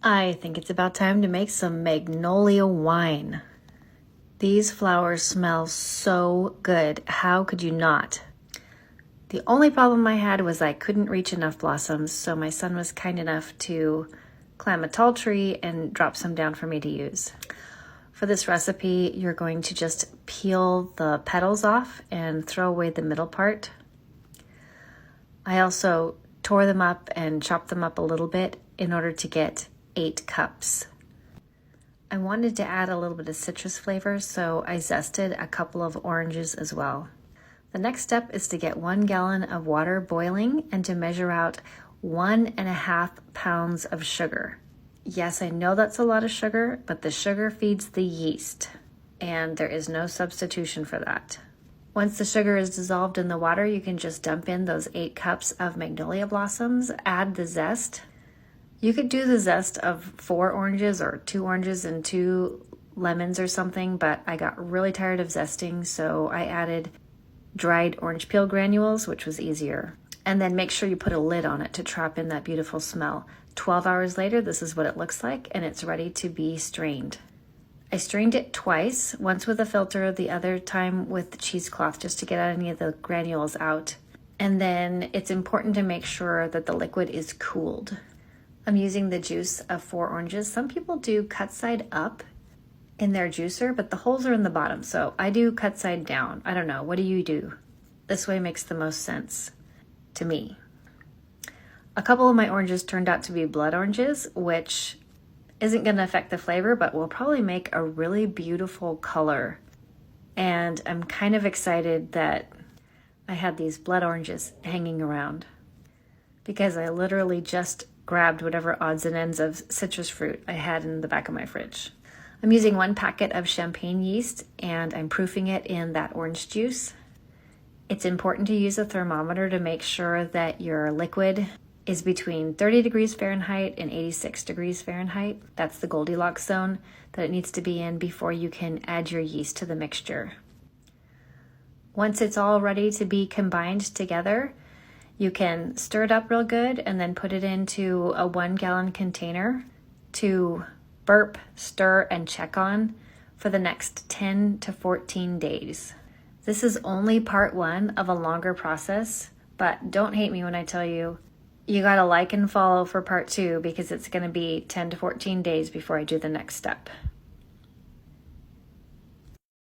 I think it's about time to make some magnolia wine. These flowers smell so good. How could you not? The only problem I had was I couldn't reach enough blossoms, so my son was kind enough to climb a tall tree and drop some down for me to use. For this recipe, you're going to just peel the petals off and throw away the middle part. I also tore them up and chopped them up a little bit in order to get 8 cups. I wanted to add a little bit of citrus flavor, so I zested a couple of oranges as well. The next step is to get 1 gallon of water boiling and to measure out 1.5 pounds of sugar. Yes, I know that's a lot of sugar, but the sugar feeds the yeast, and there is no substitution for that. Once the sugar is dissolved in the water, you can just dump in those 8 cups of magnolia blossoms, add the zest. You could do the zest of 4 oranges or 2 oranges and 2 lemons or something, but I got really tired of zesting, so I added dried orange peel granules, which was easier. And then make sure you put a lid on it to trap in that beautiful smell. 12 hours later, this is what it looks like, and it's ready to be strained. I strained it twice, once with a filter, the other time with the cheesecloth, just to get any of the granules out. And then it's important to make sure that the liquid is cooled. I'm using the juice of 4 oranges. Some people do cut side up in their juicer, but the holes are in the bottom, so I do cut side down. I don't know, what do you do? This way makes the most sense to me. A couple of my oranges turned out to be blood oranges, which isn't going to affect the flavor, but will probably make a really beautiful color. And I'm kind of excited that I had these blood oranges hanging around, because I literally just grabbed whatever odds and ends of citrus fruit I had in the back of my fridge. I'm using 1 packet of champagne yeast, and I'm proofing it in that orange juice. It's important to use a thermometer to make sure that your liquid is between 30 degrees Fahrenheit and 86 degrees Fahrenheit. That's the Goldilocks zone that it needs to be in before you can add your yeast to the mixture. Once it's all ready to be combined together, you can stir it up real good and then put it into a 1 gallon container to burp, stir, and check on for the next 10 to 14 days. This is only part 1 of a longer process, but don't hate me when I tell you, you gotta like and follow for part 2, because it's gonna be 10 to 14 days before I do the next step.